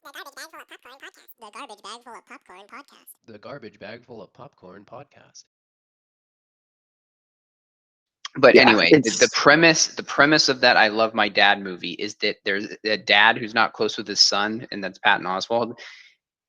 The Garbage Bag Full of Popcorn podcast. The Garbage Bag Full of Popcorn podcast. But Yeah, anyway, it's- the premise of that I Love My Dad movie is that there's a dad who's not close with his son, and that's Patton Oswalt.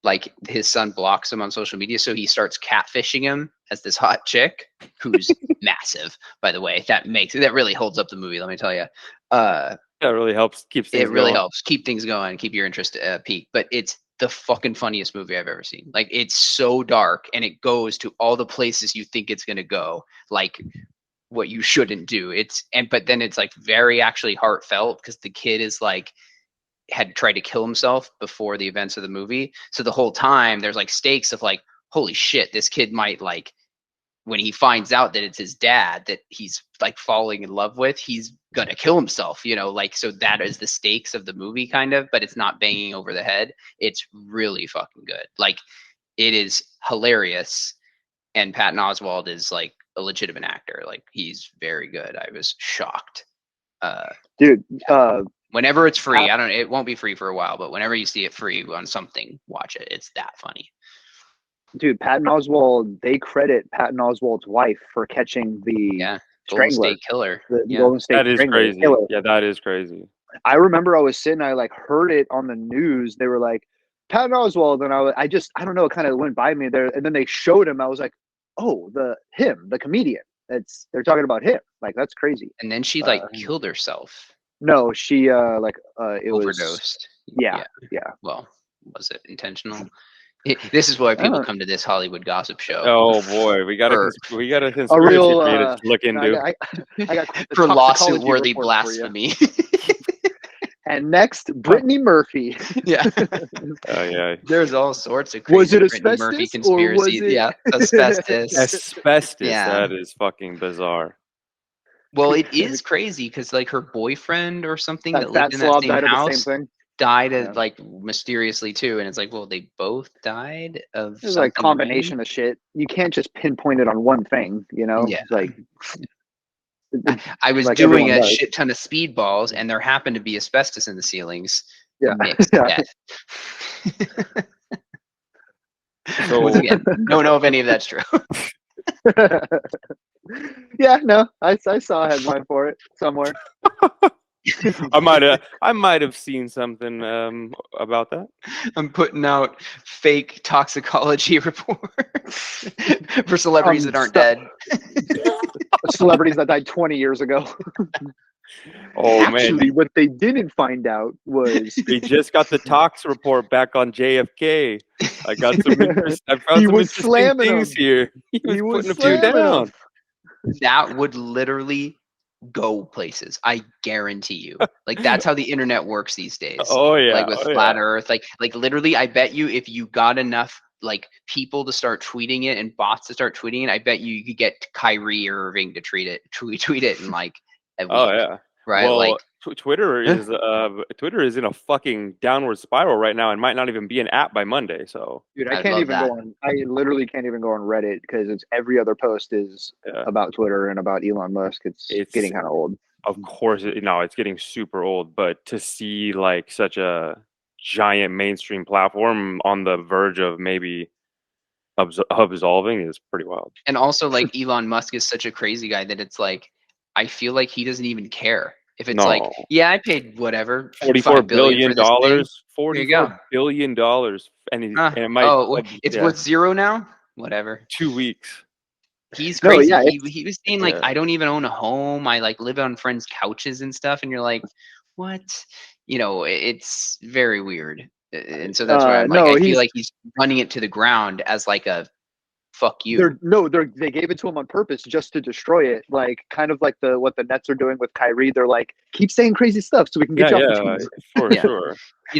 Like, his son blocks him on social media, so he starts catfishing him as this hot chick who's massive, by the way. That really holds up the movie, let me tell you. That really helps keep things going. Helps keep things going, keep your interest peaked. But it's the fucking funniest movie I've ever seen. Like, it's so dark, and it goes to all the places you think it's gonna go, like what you shouldn't do. But then it's like very actually heartfelt, because the kid is like had tried to kill himself before the events of the movie. So the whole time there's like stakes of like, holy shit, this kid might, like, when he finds out that it's his dad that he's like falling in love with, he's gonna kill himself, like, so that is the stakes of the movie kind of, but it's not banging over the head. It's really fucking good. Like, it is hilarious. And Patton Oswalt is like a legitimate actor. Like, he's very good. I was shocked. Dude, Whenever it's free, it won't be free for a while, but whenever you see it free on something, watch it. It's that funny. dude, Patton Oswalt, they credit Patton Oswalt's wife for catching the Golden Strangler. State Killer. the Yeah. Golden State That is Strangler crazy. killer. Yeah, that is crazy. I remember I was sitting, I like heard it on the news. They were like, Patton Oswalt, and I don't know, it kind of went by me there, and then they showed him. I was like, oh, the comedian. They're talking about him. Like, that's crazy. And then she like killed herself. No, she it Overdosed. Yeah. Well, was it intentional? This is why people come to this Hollywood gossip show. Oh boy, we got a conspiracy A real, theory to look into. I got the For toxicology lawsuit-worthy report for you. blasphemy. And next, Brittany Murphy. Yeah. Oh yeah, There's all sorts of crazy Was it Brittany Murphy asbestos or was conspiracies. it- Yeah, asbestos. asbestos. Yeah. That is fucking bizarre. Well, it is crazy because like her boyfriend or something that That lived in that slob same died of the house same thing. died Yeah. like mysteriously too, and it's like, well, they both died of It's like something combination of shit. You can't just pinpoint it on one thing, Yeah. Like I was like doing everyone a does. shit ton of speedballs, and there happened to be asbestos in the ceilings. Yeah. Mixed Yeah. death. So Once again, don't know if any of that's true. Yeah, no, I saw a headline for it somewhere. I might have seen something about that. I'm putting out fake toxicology reports for celebrities that aren't Stop. dead. Celebrities that died 20 years ago. Oh Actually, man, what they didn't find out was we just got the tox report back on JFK. I got some. I found He some was interesting slamming things him. here. He was putting a few slamming down. him. That would literally go places. I guarantee you. Like, that's how the internet works these days. Oh yeah, Like with oh, flat yeah. Earth, like literally, I bet you if you got enough like people to start tweeting it and bots to start tweeting it, I bet you could get Kyrie Irving to tweet it in like a week. Oh yeah. Right. Well, like Twitter is in a fucking downward spiral right now and might not even be an app by Monday. So Dude, I I can't love even that. go on. I literally can't even go on Reddit because it's every other post is Yeah. about Twitter and about Elon Musk. It's getting kind of old. of course, it's getting super old. But to see like such a giant mainstream platform on the verge of maybe absolving is pretty wild. and also like Elon Musk is such a crazy guy that it's like I feel like he doesn't even care. If it's like, No. yeah, I paid whatever, $44 $5 billion billion, for this thing. $44 billion, and it might. It's worth zero now. Whatever. 2 weeks. He's No, crazy. yeah, He was saying like, yeah. I don't even own a home. I like live on friends' couches and stuff. And you're like, what? It's very weird. And so that's why I'm like, no, I feel he's- like he's running it to the ground as like a fuck you. They gave it to him on purpose just to destroy it. Like kind of like what the Nets are doing with Kyrie. They're like, keep saying crazy stuff so we can get you off the team. for Yeah. sure.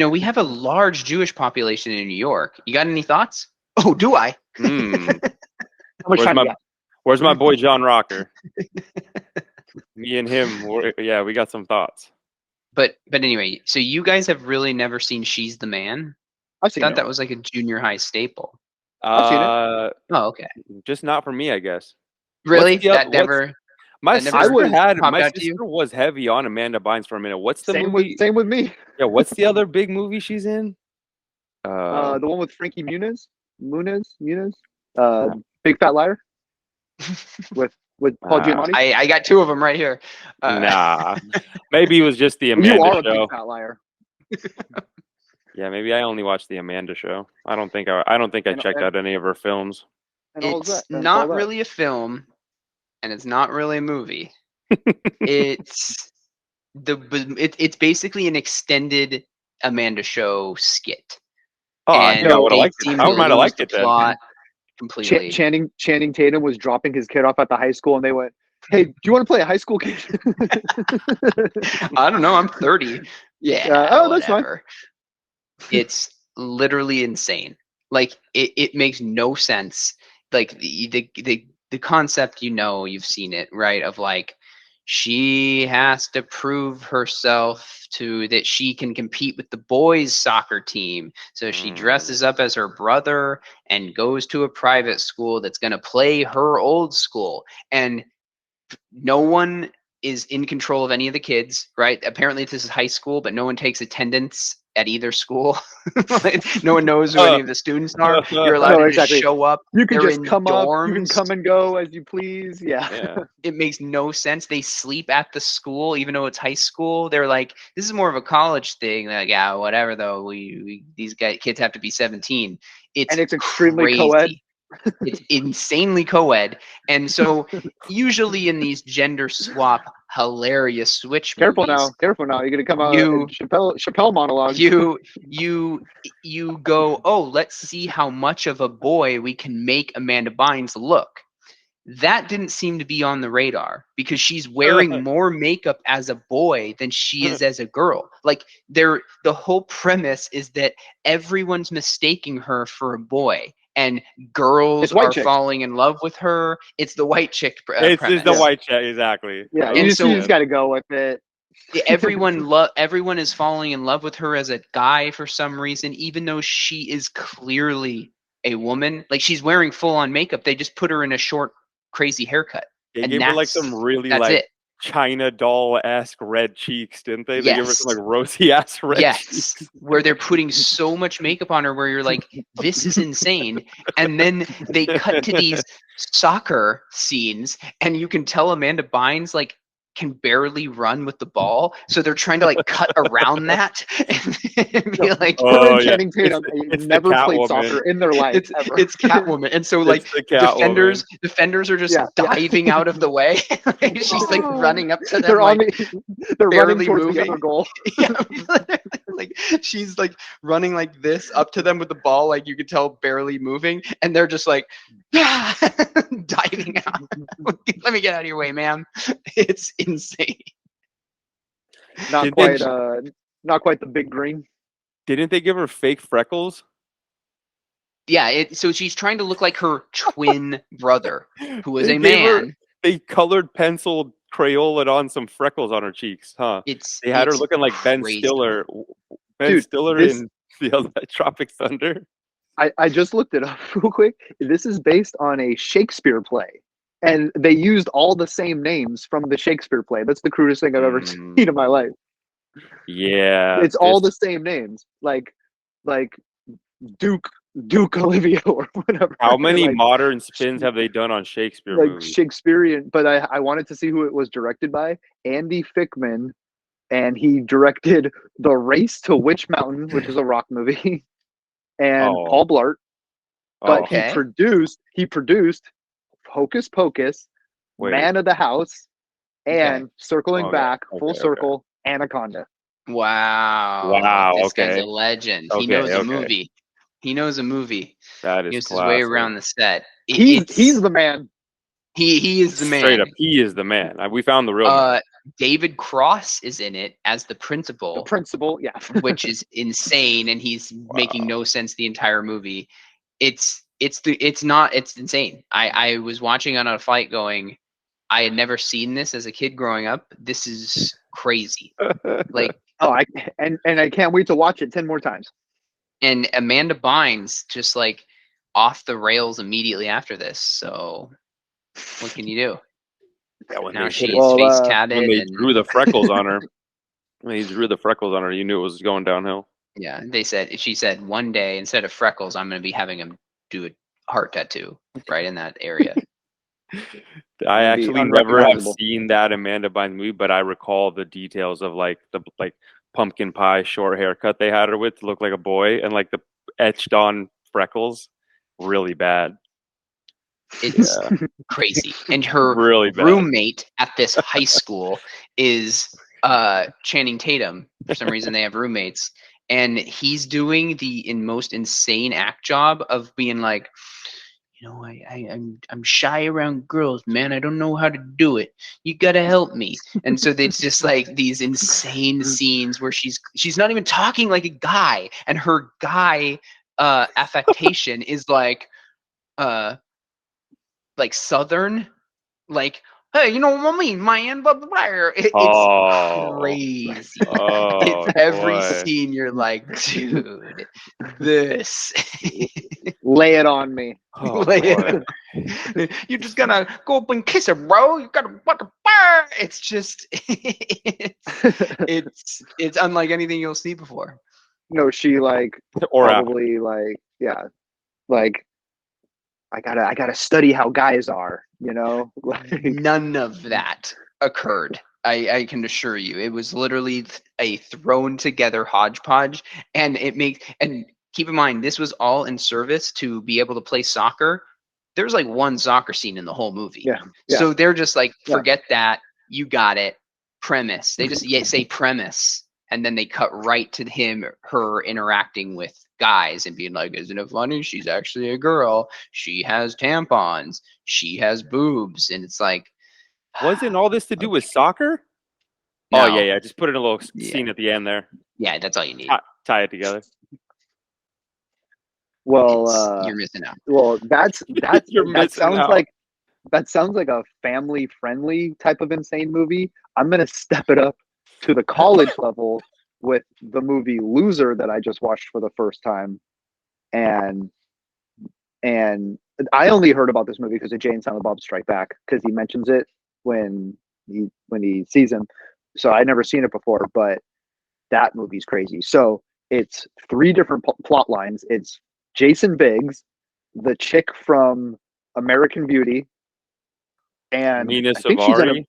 We have a large Jewish population in New York. You got any thoughts? Oh, do I? Mm. How much time you got? Where's my boy John Rocker? Me and him, we got some thoughts. But anyway, so you guys have really never seen She's the Man? I've I seen thought it. that was like a junior high staple. I've seen it. Oh, okay. Just not for me, I guess. Really? What's the That oth- never. My That never sister popped my out to you? sister was heavy on Amanda Bynes for a minute. What's the Same movie? with me. Yeah, what's the other big movie she's in? The one with Frankie Muniz, Big Fat Liar with Paul Giamatti. I got two of them right here. Nah, maybe it was just the You Amanda are a show. Big Fat Liar. Yeah, maybe I only watched the Amanda show. I don't think I checked out any of her films. And all It's that. and all not that. really a film, and it's not really a movie. It's it's basically an extended Amanda show skit. Oh, I And think I would have they liked it. seem I to might have lose liked the it then. plot completely. Channing Tatum was dropping his kid off at the high school, and they went, "Hey, do you want to play a high school kid?" I don't know. I'm 30. Yeah. That's fine. whatever. It's literally insane. Like it makes no sense. Like the concept, you've seen it, right? Of like she has to prove herself to that she can compete with the boys' soccer team. So she dresses up as her brother and goes to a private school that's going to play her old school. And no one is in control of any of the kids, right? Apparently this is high school, but no one takes attendance at either school. Like, no one knows who any of the students are. You're allowed to just show up. You can They're just in come dorms. up. You can come and go as you please. Yeah. It makes no sense. They sleep at the school, even though it's high school. They're like, this is more of a college thing. They're like, yeah, whatever. Though these kids have to be 17. And it's extremely crazy. co-ed. It's insanely co-ed. And so usually in these gender swap hilarious switch Careful movies, now. You're gonna come out in Chappelle monologues. you go, oh, let's see how much of a boy we can make Amanda Bynes look. That didn't seem to be on the radar because she's wearing more makeup as a boy than she is as a girl. Like the whole premise is that everyone's mistaking her for a boy. And girls are falling in love with her. It's the white chick premise. It's the white chick, exactly. Yeah, you just got to go with it. Everyone is falling in love with her as a guy for some reason, even though she is clearly a woman. Like she's wearing full on makeup. They just put her in a short, crazy haircut. They gave her like some really like China doll-esque red cheeks, didn't they? They gave her some like rosy-ass red cheeks. Where they're putting so much makeup on her where you're like, this is insane. And then they cut to these soccer scenes and you can tell Amanda Bynes like can barely run with the ball. So they're trying to like cut around that and be like, Channing Tatum never played soccer in their life. It's Catwoman. And so like defenders are just diving out of the way. She's like running up to them. They're running towards the other goal. Like she's like running like this up to them with the ball, like you could tell barely moving, and they're just like diving out. Let me get out of your way, ma'am. It's insane. Not quite the big green. Didn't they give her fake freckles? Yeah, so she's trying to look like her twin brother, who was a man. They colored pencil Crayola on some freckles on her cheeks, huh? They had her looking like Ben Stiller. Stiller in the Tropic Thunder. I just looked it up real quick. This is based on a Shakespeare play. And they used all the same names from the Shakespeare play. That's the crudest thing I've ever seen in my life. Yeah. It's all the same names. Like Duke Olivia or whatever. How many modern spins have they done on Shakespeare movies? Shakespearean, but I wanted to see who it was directed by. Andy Fickman, and he directed The Race to Witch Mountain, which is a rock movie, and Paul Blart. But he produced Hocus Pocus, Man of the House, and circling back, full circle, Anaconda. Wow. This guy's a legend. He knows a movie. He knows a movie. That is he knows his way around the set. He's the man. He is the man. Straight up, he is the man. We found the real man. David Cross is in it as the principal. The principal, yeah. Which is insane, and he's making no sense the entire movie. It's insane. I was watching on a flight going, I had never seen this as a kid growing up. This is crazy. Like I can't wait to watch it 10 more times. And Amanda Bynes just like off the rails immediately after this. So what can you do? Now she's face tatted. When they drew the freckles on her. When he drew the freckles on her, you knew it was going downhill. Yeah, she said one day instead of freckles, I'm going to be having him do a heart tattoo right in that area. I It'd be actually never have unrecognizable. seen that Amanda Bynes movie, but I recall the details of like the pumpkin pie short haircut they had her with to look like a boy, and like the etched on freckles, really bad. It's crazy. And her Really bad. roommate at this high school is Channing Tatum. For some reason, they have roommates, and he's doing the most insane act job of being like, I'm shy around girls, man. I don't know how to do it. You gotta help me. And so it's just like these insane scenes where she's not even talking like a guy, and her guy affectation is like Southern, like, hey, you know what I mean, man? Blah, blah, blah. It's crazy. Oh, It's every boy. scene you're like, dude, this. Lay it on me. Oh, Lay boy. it. You're just gonna go up and kiss her, bro. You gotta what the fire. It's just it's unlike anything you'll see before. No, she like Or probably like like I gotta study how guys are, you know? Like None of that occurred. I can assure you, it was literally a thrown together hodgepodge, and keep in mind, this was all in service to be able to play soccer. There's like one soccer scene in the whole movie. yeah. So they're just like, Yeah. forget that. You got it. Premise. They just say premise, and then they cut right to her interacting with guys and being like, isn't it funny? She's actually a girl. She has tampons. She has boobs. And it's like, wasn't all this to do with soccer? no. Oh, yeah. Just put in a little scene at the end there. Yeah, that's all you need. Tie it together. Well, You're missing out. well, that's You're that missing sounds out. like a family friendly type of insane movie. I'm gonna step it up to the college level with the movie Loser that I just watched for the first time, and I only heard about this movie because of Jay and Silent Bob Strike Back, because he mentions it when he sees him. So I'd never seen it before, but that movie's crazy. So it's three different plot lines. It's Jason Biggs, the chick from American Beauty, and Nina I think she's in Savari.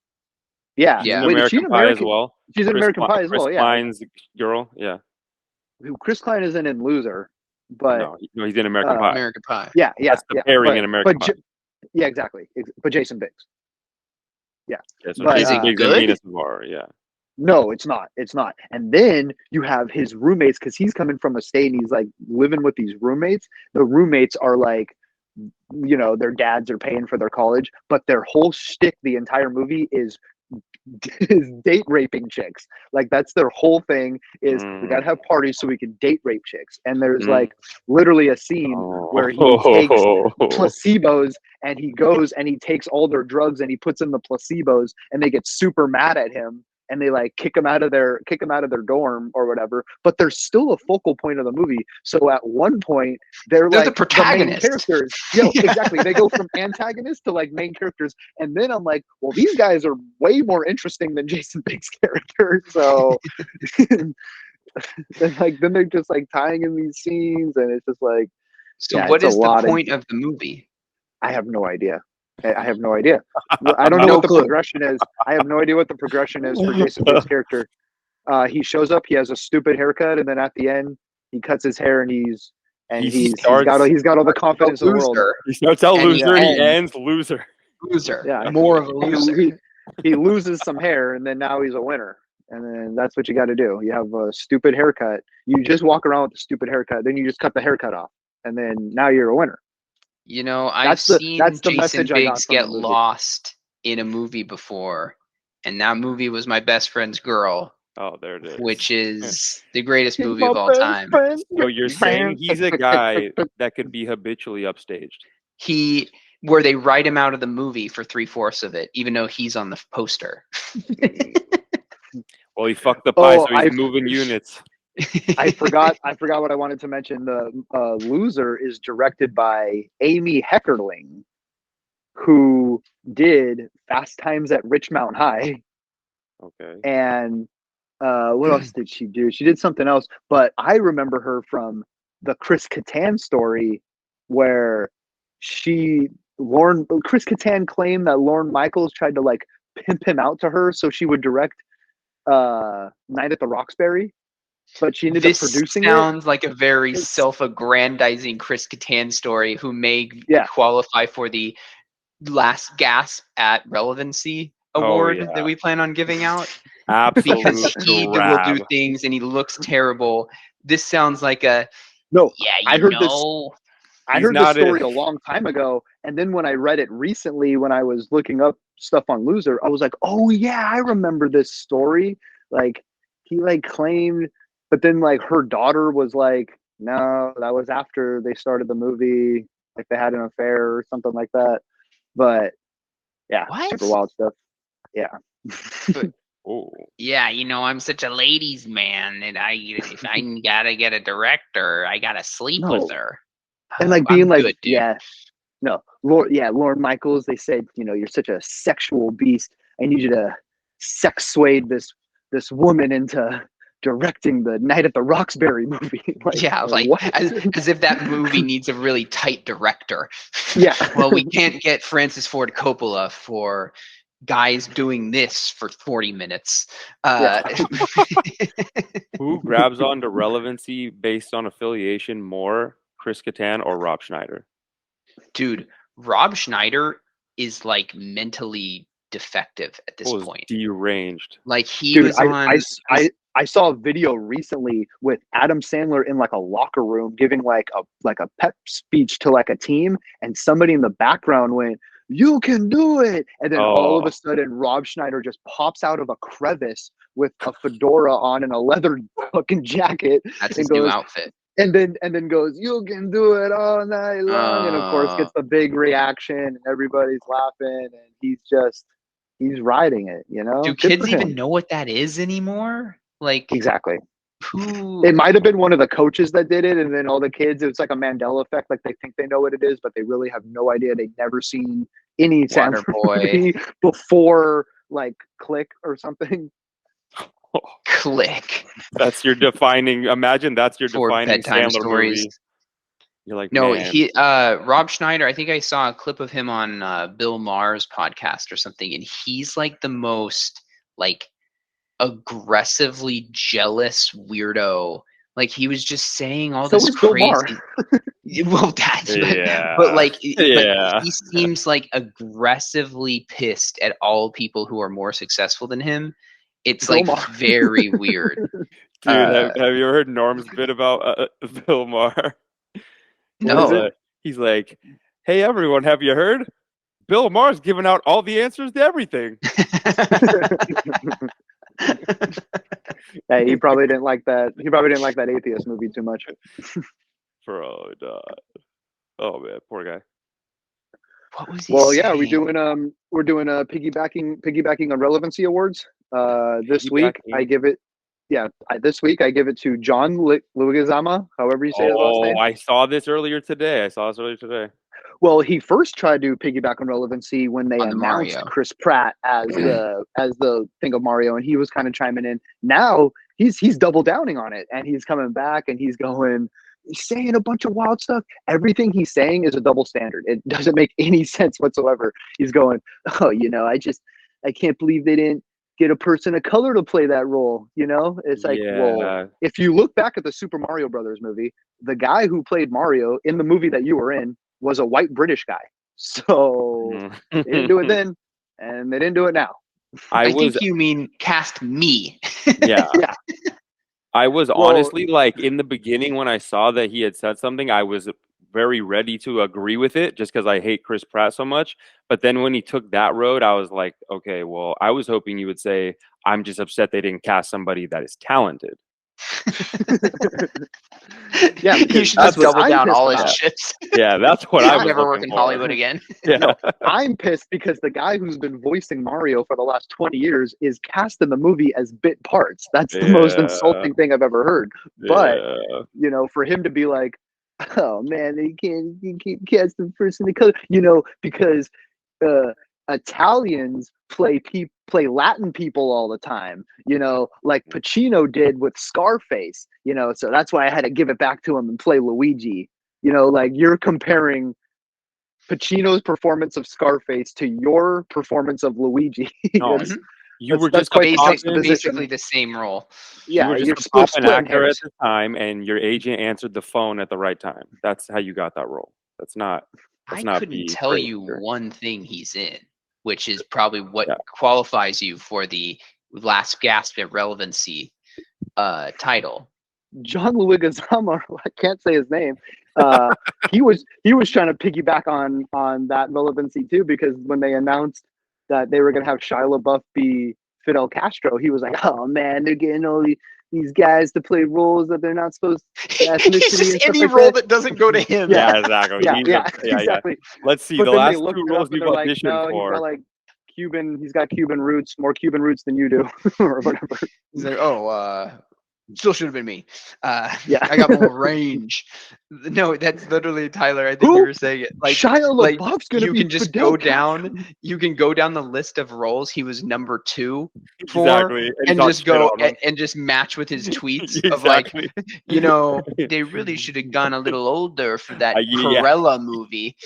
yeah. She's in Wait, is she American in Pie as American? well. She's in American Pie as well. Chris Yeah, Pine's girl. Yeah. who Chris Klein isn't in Loser, but No, he's in American Pie. American Pie. yeah, That's the pairing in American Pie. Yeah, exactly. But Jason Biggs. Yeah. So But, Jason Biggs and good? Nina Savari. Yeah. No, it's not. It's not. And then you have his roommates, because he's coming from a state and he's like living with these roommates. The roommates are like, you know, their dads are paying for their college, but their whole shtick the entire movie is date raping chicks. Like that's their whole thing is we gotta have parties so we can date rape chicks. And there's like literally a scene where he takes placebos and he goes and he takes all their drugs and he puts in the placebos, and they get super mad at him and they like kick him out of their dorm or whatever. But they're still a focal point of the movie. So at one point they're like the protagonist. main characters. Yeah, exactly. They go from antagonists to like main characters. And then I'm like, well, these guys are way more interesting than Jason Biggs' character. So then they're just like tying in these scenes, and it's just like, So yeah, what it's is a the lot point of the movie? I have no idea. I have no idea. I don't know No what the clue. progression is. I have no idea what the progression is for Jason Biggs' character. He shows up, he has a stupid haircut, and then at the end he cuts his hair and he's got all the confidence in the world. He starts out And loser and he ends- ends loser. Loser. Yeah. More of a loser. He loses some hair, and then now he's a winner. And then that's what you got to do. You have a stupid haircut. You just walk around with a stupid haircut. Then you just cut the haircut off, and then now you're a winner. You know, I've That's the seen Jason message Biggs get lost in a movie before, and that movie was My Best Friend's Girl, Oh, there it is. which is the greatest movie of all time. So you're saying he's a guy that could be habitually upstaged? Where they write him out of the movie for 3/4 of it, even though he's on the poster. Well, he fucked the pie, Oh, so he's moving units. I forgot what I wanted to mention. The Loser is directed by Amy Heckerling, who did Fast Times at Richmount High, Okay. and What else did she do? She did something else, but I remember her from the Chris Kattan story where Chris Kattan claimed that Lorne Michaels tried to like pimp him out to her so she would direct Night at the Roxbury, but she ended up This producing it. sounds like a very It's- self-aggrandizing Chris Kattan story who may Yeah. qualify for the last gasp at relevancy award yeah. that we plan on giving out Absolute because he will grab. do things and he looks terrible. This sounds like a No, yeah, I you heard this. know. I He's heard this not story a- a long time ago, and then when I read it recently, when I was looking up stuff on Loser, I was like, "Oh yeah, I remember this story." Like he like claimed, but then like her daughter was like, "No, that was after they started the movie. Like they had an affair or something like that." But yeah, What? super wild stuff. Yeah. Oh, Yeah, you know, I'm such a ladies' man, and if I gotta get a director, I gotta sleep No. with her. And like I'm being like, good, dude. yeah, no, Lorne Michaels. They said, you're such a sexual beast. I need you to sex sway this woman into directing the Night at the Roxbury movie. Like, Yeah, like what? as if that movie needs a really tight director. Yeah. Well, we can't get Francis Ford Coppola for guys doing this for 40 minutes. who grabs onto relevancy based on affiliation more, Chris Kattan or Rob Schneider? Dude, Rob Schneider is like mentally defective at this Was point. deranged. Like he Dude, was on. I saw a video recently with Adam Sandler in like a locker room giving like a pep speech to like a team, and somebody in the background went, "You can do it!" And then all of Oh. a sudden, Rob Schneider just pops out of a crevice with a fedora on and a leather fucking jacket, That's and his new goes, outfit. and then goes, "You can do it all night long," and of course gets the big reaction, and everybody's laughing, and he's riding it, Do Good kids for him. even know what that is anymore? Like Exactly. who? It might have been one of the coaches that did it, and then all the kids, it's like a Mandela effect. Like they think they know what it is, but they really have no idea. They've never seen any Sandler Waterboy. movie before, like Click or something. Click That's your defining. Imagine that's your for defining bedtime Sandler stories. movie. You're like, No, man. he Rob Schneider, I think I saw a clip of him on Bill Maher's podcast or something, and he's like the most like aggressively jealous weirdo. Like he was just saying all So this was Bill Maher. crazy. Well, that's Yeah. but like Yeah. but he seems like aggressively pissed at all people who are more successful than him. It's Bill like Maher. very weird. Dude, have you ever heard Norm's bit about Bill Maher? No. He's like, "Hey everyone, have you heard? Bill Maher's giving out all the answers to everything." Hey, he probably didn't like that. He probably didn't like that Atheist movie too much. Bro, oh man, poor guy. What was he Well, saying? yeah, we're doing piggybacking on relevancy awards. This week I give it. Yeah, this week I give it to John Leguizamo, however you say his last name. I saw this earlier today. Well, he first tried to piggyback on relevancy when they On the announced Mario. Chris Pratt as the thing of Mario, and he was kind of chiming in. Now he's double downing on it, and he's coming back, and he's saying a bunch of wild stuff. Everything he's saying is a double standard. It doesn't make any sense whatsoever. He's going, "Oh, I can't believe they didn't get a person of color to play that role." It's like, well, if you look back at the Super Mario Brothers movie, the guy who played Mario in the movie that you were in was a white British guy. So they didn't do it then, and they didn't do it now. I think you mean cast me. Yeah. Yeah. I was honestly like in the beginning when I saw that he had said something, I was very ready to agree with it just because I hate Chris Pratt so much. But then when he took that road, I was like, okay, well, I was hoping you would say, I'm just upset they didn't cast somebody that is talented. Yeah, you should just double down all his chips. Yeah, that's what I was never work looking in for. Hollywood again. Yeah. No, I'm pissed because the guy who's been voicing Mario for the last 20 years is cast in the movie as bit parts. That's the most insulting thing I've ever heard. But for him to be like, "Oh man, you can't cast the person of color," because Italians play Latin people all the time, like Pacino did with Scarface, so that's why I had to give it back to him and play Luigi. Like you're comparing Pacino's performance of Scarface to your performance of Luigi. No, you were just basically the same role. Yeah, you were just a poppin' actor at the time, and your agent answered the phone at the right time. That's how you got that role. I couldn't tell you one thing he's in, which is probably what qualifies you for the last gasp at relevancy title. John Leguizamo, I can't say his name. He was trying to piggyback on that relevancy too, because when they announced that they were going to have Shia LaBeouf be Fidel Castro, he was like, "Oh man, they're getting all these guys to play roles that they're not supposed to." He's just any role that doesn't go to him. Yeah, exactly. Exactly. Let's see, but the last 2 roles we've like, auditioned for. He's got Cuban roots, more Cuban roots than you do, or whatever. He's like, still should have been me. I got more range. No, that's literally Tyler. I think you were saying it. Like Shia LaBeouf's gonna you be can just Fidel go down. You can go down the list of roles he was number 2 for, exactly. and just go and just match with his tweets of like, they really should have gone a little older for that Cruella movie.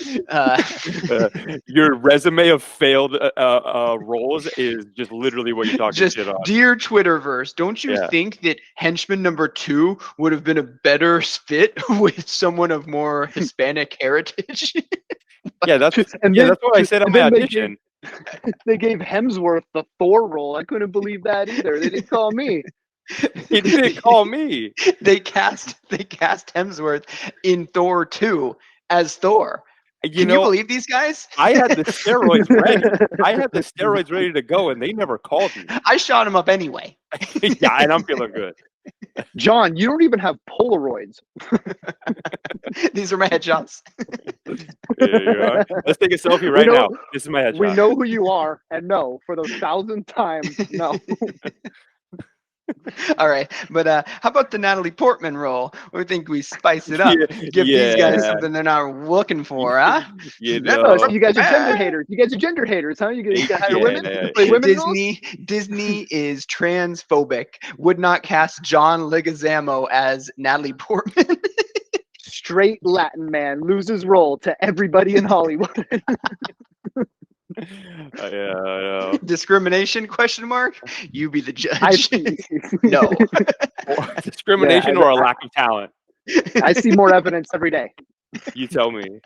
Your resume of failed roles is just literally what you're talking shit on. Dear Twitterverse, don't you think that henchman number 2 would have been a better fit with someone of more Hispanic heritage? That's what I said on my audition. They gave Hemsworth the Thor role. I couldn't believe that either. They didn't call me. He didn't call me. They cast Hemsworth in Thor 2 as Thor. Can you believe these guys? I had the steroids ready to go, and they never called me. I shot him up anyway. Yeah, and I'm feeling good. John, you don't even have Polaroids. These are my headshots. Let's take a selfie right now. This is my headshot. We know who you are, and no, for the 1,000th time, no. All right, but how about the Natalie Portman role? We think we spice it up, give these guys something they're not looking for, huh? So you guys are gender haters. You guys are gender haters, huh? You guys hire women, play women Disney is transphobic. Would not cast John Leguizamo as Natalie Portman. Straight Latin man loses role to everybody in Hollywood. I know. Discrimination? ? You be the judge. No. Discrimination or a lack of talent? I see more evidence every day. You tell me.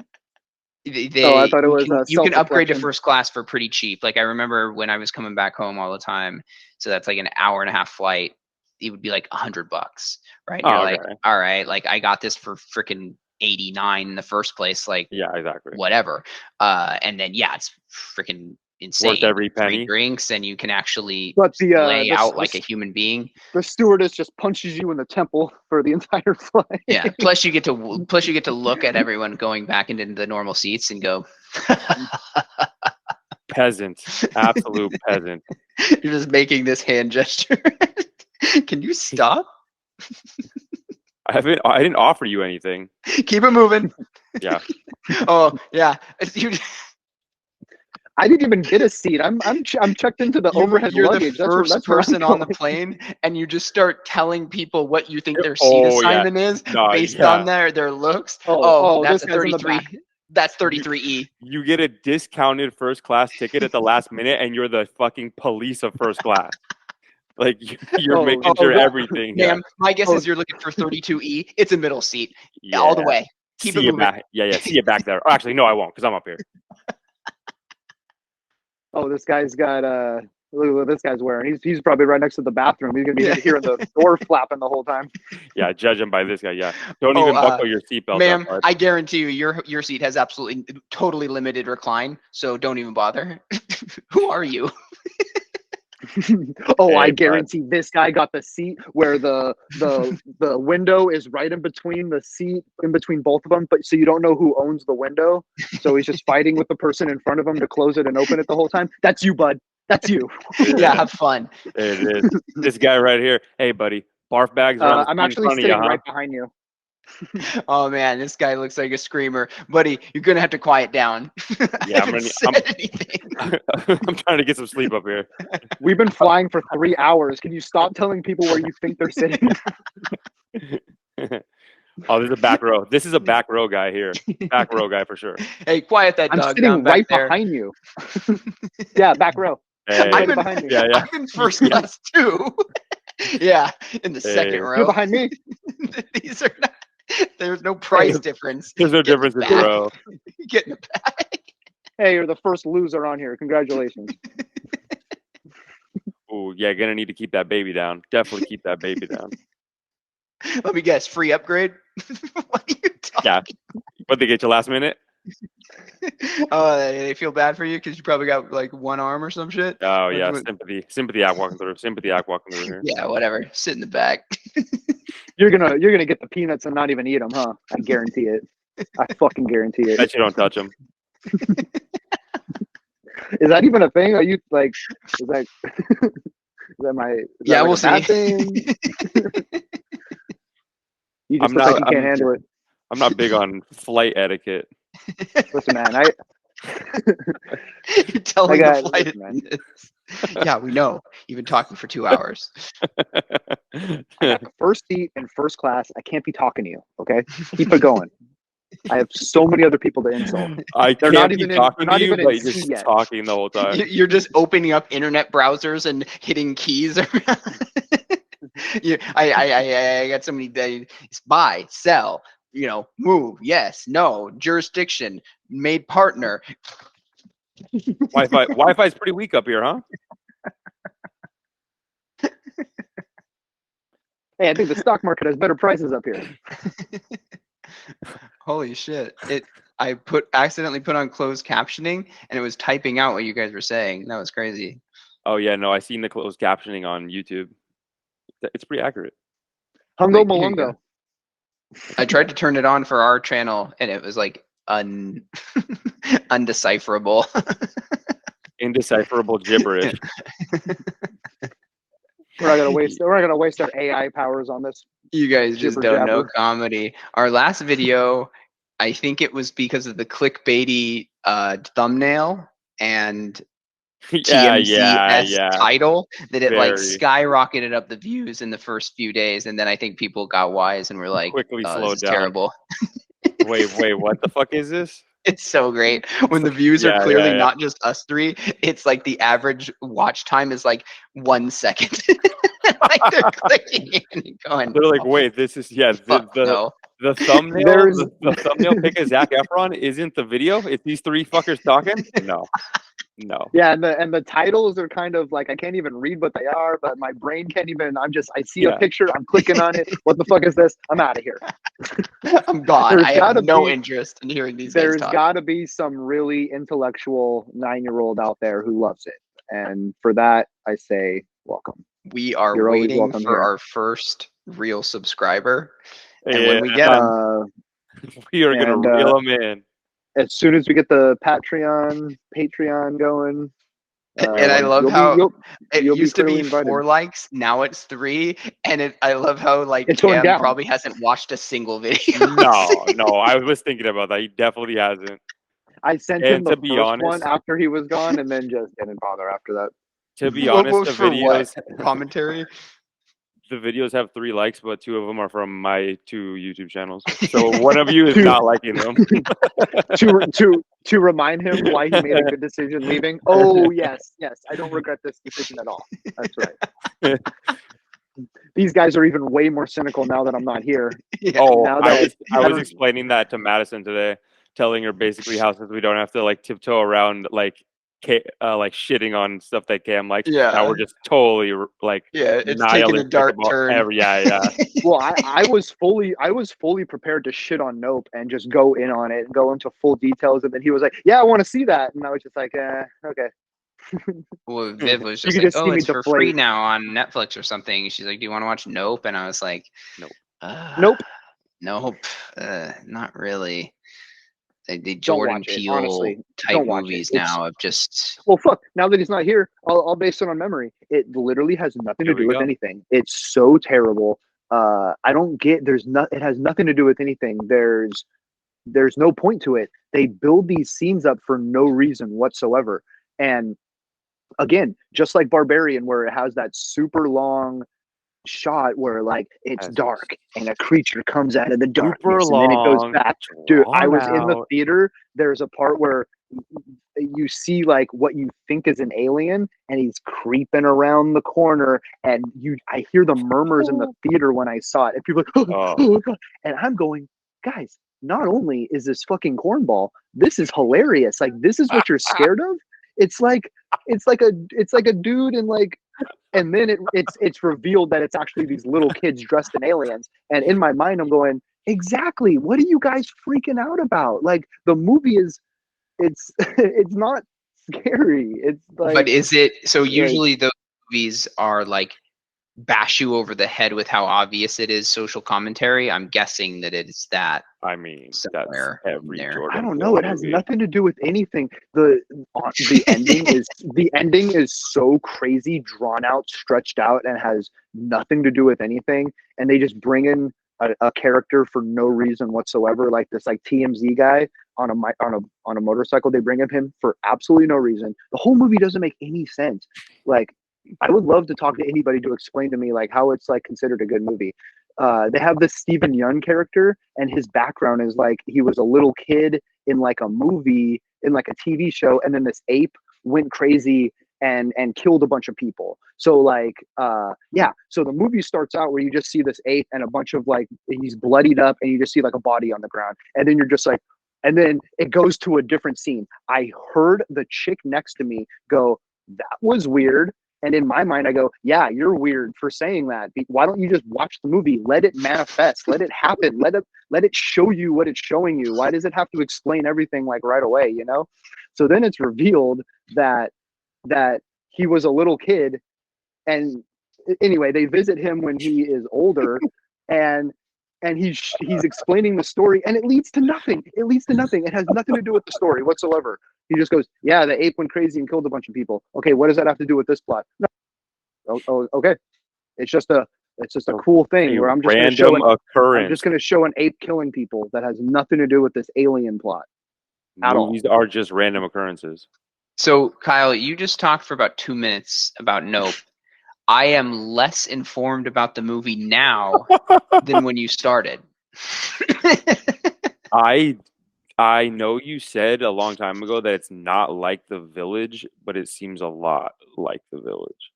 I thought it was. You can upgrade to first class for pretty cheap. Like I remember when I was coming back home all the time. So that's like an hour and a half flight. It would be like $100, right? You're like, all right, like I got this for freaking 89 in the first place, like exactly, whatever. And then it's freaking insane. Worth every penny. 3 drinks, and you can actually lay out like a human being. The stewardess just punches you in the temple for the entire flight. Yeah. Plus you get to look at everyone going back into the normal seats and go, peasant, absolute peasant. You're just making this hand gesture. Can you stop? I didn't offer you anything. Keep it moving. Yeah. Oh yeah. I didn't even get a seat. I'm checked into the overhead luggage. You're the first person on the plane, and you just start telling people what you think their seat assignment is based on their looks. That's a 33. That's 33E. You get a discounted first class ticket at the last minute, and you're the fucking police of first class. Like you're making sure everything. Ma'am, my guess is you're looking for 32E. It's a middle seat, all the way. Keep it moving. Back. Yeah. See you back there. Oh, actually, no, I won't, because I'm up here. Oh, this guy's got look at what this guy's wearing. He's probably right next to the bathroom. He's gonna be hearing the door flapping the whole time. Yeah, judge him by this guy. Yeah, don't even buckle your seatbelt. Ma'am, I guarantee you, your seat has absolutely totally limited recline, so don't even bother. Who are you? I guarantee this guy got the seat where the window is right in between the seat, in between both of them, but so you don't know who owns the window. So he's just fighting with the person in front of him to close it and open it the whole time. That's you, bud. That's you. Yeah, have fun. It is. This guy right here. Hey, buddy. Barf bags are I'm actually sitting right behind you. Oh man, this guy looks like a screamer, buddy. You're gonna have to quiet down. Yeah, I haven't said anything. I'm trying to get some sleep up here. We've been flying for 3 hours. Can you stop telling people where you think they're sitting? Oh, there's a back row. This is a back row guy here. Back row guy for sure. Hey, quiet that I'm dog sitting down back right there. behind you. Yeah, back row. Hey, I'm in, behind me. yeah, yeah. I'm in first class too. Yeah, in the second Hey. row. You're behind me. These are not. There's no price difference. There's no Get in the difference in back. row. Get in the back. Hey, you're the first loser on here. Congratulations. Ooh, yeah, gonna need to keep that baby down. Definitely keep that baby down. Let me guess. Free upgrade. What are you talking? Yeah. What, they get you last minute? Oh, they feel bad for you because you probably got like one arm or some shit. Oh What- yeah, what- sympathy act walking through. Sympathy act walking through here. Yeah, whatever. Sit in the back. You're gonna get the peanuts and not even eat them, huh? I guarantee it. I fucking guarantee it. Bet you don't touch them. Is that even a thing? Are you like? Is that? Is that my? Is that Yeah, like we'll a bad see. thing? You just I'm look not- like you can't handle it. I'm not big on flight etiquette. Listen, man. You're telling got- the flight listen, man. attendants. Yeah, we know. You've been talking for 2 hours. I got first seat in first class. I can't be talking to you. Okay, keep it going. I have so many other people to insult. I They're can't not be even in- talking they're not to you, even in but you're C just yet. talking the whole time. You're just opening up internet browsers and hitting keys around. I got so many days. Buy, sell, move, yes, no, jurisdiction, made partner. Wi-Fi is pretty weak up here, huh? Hey, I think the stock market has better prices up here. Holy shit. I accidentally put on closed captioning and it was typing out what you guys were saying. That was crazy. Oh yeah, no, I seen the closed captioning on YouTube. It's pretty accurate. Hungo Like, here you go. Malungo. I tried to turn it on for our channel and it was like undecipherable. Indecipherable gibberish. We're not gonna waste. We're not gonna waste our AI powers on this. You guys just Jibber don't know jabber. comedy. Our last video, I think it was because of the clickbaity thumbnail and yeah, TMZ title that it like Very. skyrocketed up the views in the first few days, and then I think people got wise and were like, Quickly "Oh, slowed this is down." terrible." Wait, what the fuck is this? It's so great when the views Yeah, are clearly yeah. not just us three. It's like the average watch time is like 1 second. Like they're clicking and going. They're like, "Oh, wait, this is fuck no." the thumbnail. There's- The thumbnail pic of Zac Efron isn't the video. It's these three fuckers talking. No. Yeah, and the titles are kind of like I can't even read what they are, but my brain can't even. I see Yeah. a picture, I'm clicking on it. What the fuck is this? I'm out of here. I'm gone. There's I have gotta no be- interest in hearing these guys There's talk. got to be some really intellectual 9-year-old out there who loves it, and for that I say welcome. We are You're always waiting welcome for here. our first real subscriber, and when we get Yeah, them, we are gonna and, reel them in. As soon as we get the Patreon going. and I love you'll be- how you'll- it you'll be used to be clearly invited. 4 likes, now it's 3, and I love how like It's going Cam down. probably hasn't watched a single video. No, I was thinking about that. He definitely hasn't. I sent And him the to be first honest- one after he was gone, and then just didn't bother after that. To be What honest, was the for what? videos Commentary. the videos have 3 likes, but 2 of them are from my 2 YouTube channels. So one of you is Two. not liking them. to remind him why he made a good decision leaving. Oh yes, I don't regret this decision at all. That's right. These guys are even way more cynical now that I'm not here. Yeah. Oh, Now I that- was explaining that to Madison today, telling her basically how since we don't have to like tiptoe around like shitting on stuff that Cam likes. Yeah. Now we're just totally like Yeah, it's taking a nihilistic dark about turn. yeah. Well, I was fully prepared to shit on Nope and just go in on it and go into full details, and then he was like, "Yeah, I want to see that," and I was just like, "Okay." Well, Viv was You just could like, just "Oh, see me it's for free deflate. now on Netflix or something." She's like, "Do you want to watch Nope?" And I was like, Nope. Nope. Nope, not really." The Don't Jordan watch it, Peele honestly. type Don't watch it. movies It's- now have just Well, fuck. Now that he's not here, I'll base it on memory. It literally has nothing Here to we do with go. anything. It's so terrible. I don't get. It has nothing to do with anything. There's no point to it. They build these scenes up for no reason whatsoever. And again, just like Barbarian, where it has that super long shot where like it's dark and a creature comes out of the darkness and then it goes back. Dude, I was in the theater. There's a part where you see like what you think is an alien and he's creeping around the corner, and I hear the murmurs in the theater when I saw it, and people are like, oh God. And I'm going, guys, not only is this fucking cornball, this is hilarious. Like, this is what you're scared of. It's like a dude and like, and then it's revealed that it's actually these little kids dressed in aliens. And in my mind, I'm going, exactly. What are you guys freaking out about? Like, the movie is, it's not scary. It's like, but is it so? Usually those movies are like bash you over the head with how obvious it is social commentary. I'm guessing that it's that. I mean, somewhere that's every there. Jordan I don't Peele know. It has movie. nothing to do with anything. The ending is so crazy, drawn out, stretched out, and has nothing to do with anything. And they just bring in a character for no reason whatsoever, like this like TMZ guy on a motorcycle. They bring him for absolutely no reason. The whole movie doesn't make any sense. Like, I would love to talk to anybody to explain to me like how it's like considered a good movie. They have this Stephen Yeun character, and his background is like he was a little kid in like a movie, in like a TV show, and then this ape went crazy and killed a bunch of people. So like, so the movie starts out where you just see this ape and a bunch of like, he's bloodied up, and you just see like a body on the ground, and then you're just like, and then it goes to a different scene. I heard the chick next to me go, "That was weird." And in my mind, I go, yeah, you're weird for saying that. Why don't you just watch the movie? Let it manifest. Let it happen. Let it show you what it's showing you. Why does it have to explain everything like right away, you know? So then it's revealed that he was a little kid. And anyway, they visit him when he is older, and he's explaining the story, and it leads to nothing. It leads to nothing. It has nothing to do with the story whatsoever. He just goes, yeah, the ape went crazy and killed a bunch of people. Okay, what does that have to do with this plot? No. Oh, okay. It's just a cool thing where I'm just going to show an ape killing people that has nothing to do with this alien plot at all. Movies are just random occurrences. So, Kyle, you just talked for about 2 minutes about Nope. I am less informed about the movie now than when you started. I know you said a long time ago that it's not like The Village, but it seems a lot like The Village.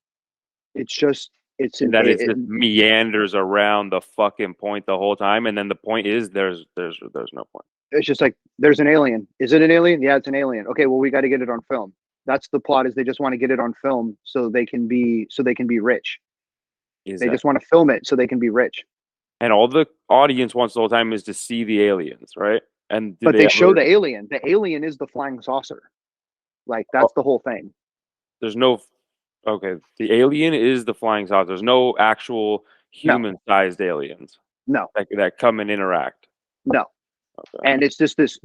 It's just it just meanders around the fucking point the whole time, and then the point is there's no point. It's just like, there's an alien. Is it an alien? Yeah, it's an alien. Okay, well, we got to get it on film. That's the plot, is they just want to get it on film so they can be rich. They just want to film it so they can be rich. And all the audience wants the whole time is to see the aliens, right? But they show the alien. The alien is the flying saucer. Like, that's the whole thing. The alien is the flying saucer. There's no actual human-sized aliens. No. That come and interact. No. Okay. And it's just this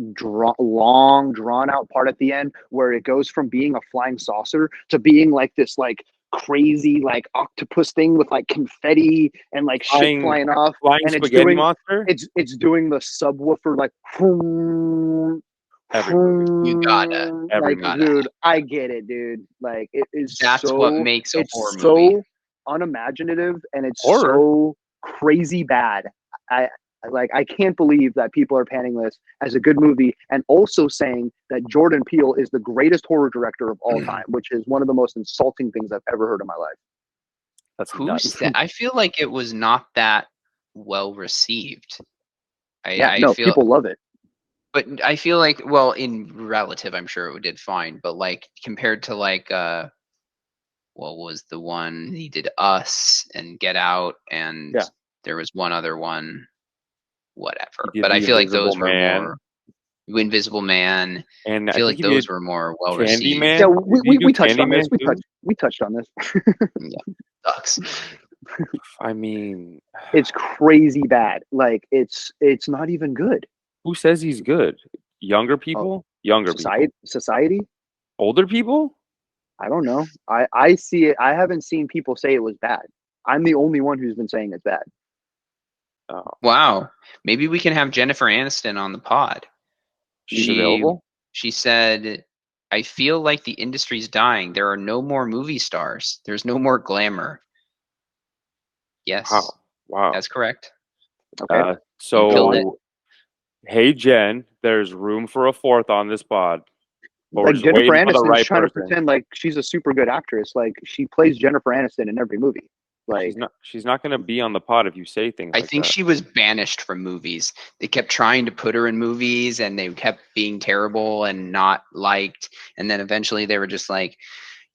long, drawn-out part at the end where it goes from being a flying saucer to being like this, like, crazy, like, octopus thing with, like, confetti and, like, shit flying off. Flying and spaghetti monster? It's doing the subwoofer, like, You gotta. Dude, I get it, dude. Like, it is That's what makes a horror so movie. Unimaginative, and it's so crazy bad. I can't believe that people are panning this as a good movie, and also saying that Jordan Peele is the greatest horror director of all time, which is one of the most insulting things I've ever heard in my life. That's Who's that? I feel like it was not that well received. People love it. But I feel like, well, in relative, I'm sure it did fine. But like compared to like, what was the one he did? Us and Get Out, and there was one other one. Whatever, but I feel like those were more Invisible Man, and I feel like those were more well received. Yeah, we touched on this. We touched on this. Yeah, sucks. I mean, it's crazy bad. Like, it's not even good. Who says he's good? Younger people? Society? Older people? I don't know. I see it. I haven't seen people say it was bad. I'm the only one who's been saying it's bad. Oh, Wow. Maybe we can have Jennifer Aniston on the pod. she's available. She said, I feel like the industry's dying. There are no more movie stars. There's no more glamour. Yes, Wow. that's correct. Okay. killed it. So, hey Jen, there's room for a fourth on this pod. But we're Like just Jennifer waiting for the Aniston's right trying to person. pretend like she's a super good actress. Like she plays Jennifer Aniston in every movie. Like She's not going to be on the pod if you say things I like think that. she was banished from movies. They kept trying to put her in movies and they kept being terrible and not liked. And then eventually they were just like,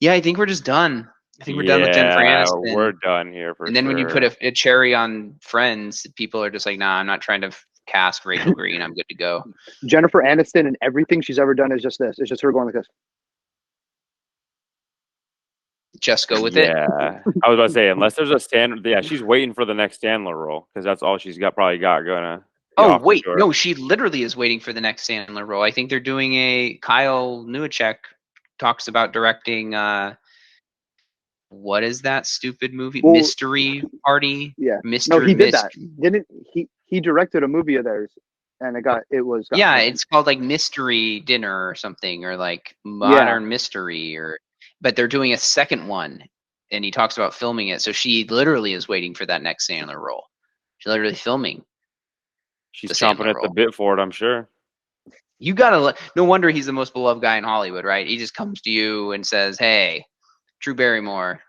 yeah, I think we're just done. I think we're done with Jennifer Aniston. We're done here for And then when you put sure. a cherry on Friends, people are just like, nah, I'm not trying to cast Rachel Green. I'm good to go. Jennifer Aniston and everything she's ever done is just this. It's just her going like this. Just go with it. Yeah, I was about to say, unless there's a stand, yeah, she's waiting for the next Sandler role because that's all she's probably got gonna. Oh wait, no, she literally is waiting for the next Sandler role. I think they're doing a Kyle Newacek talks about directing. What is that stupid movie? Well, Mystery Party. Yeah. Mystery. No, he did that. Didn't he? He directed a movie of theirs, and it was. Yeah, it's called like Mystery Dinner or something, or like Modern Mystery, or. But they're doing a second one, and he talks about filming it. So she literally is waiting for that next Sandler role. She's literally filming. She's the chomping Sandler at the role. bit for it, I'm sure. You gotta. No wonder he's the most beloved guy in Hollywood, right? He just comes to you and says, "Hey, Drew Barrymore,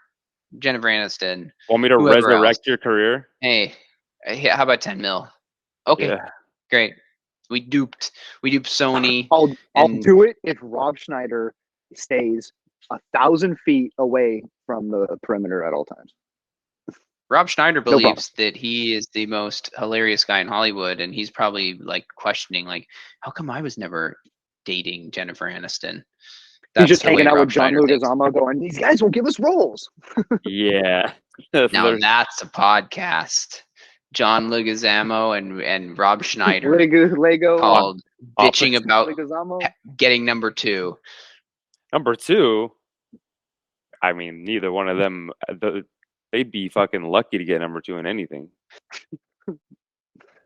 Jennifer Aniston, Want me to whoever resurrect else. your career? Hey, how about 10 mil? Okay, Yeah. great. We duped Sony. I'll do it if Rob Schneider stays 1,000 feet away from the perimeter at all times. Rob Schneider problem. believes that he is the most hilarious guy in Hollywood, and he's probably like questioning, like, how come I was never dating Jennifer Aniston? He's just hanging out Rob with John Schneider thinks. Leguizamo going, these guys won't give us roles. Yeah. Now that's a podcast. John Leguizamo and Rob Schneider Lego called Bitching About Leguizamo. Getting Number 2. Number 2, I mean, neither one of them, they'd be fucking lucky to get number 2 in anything.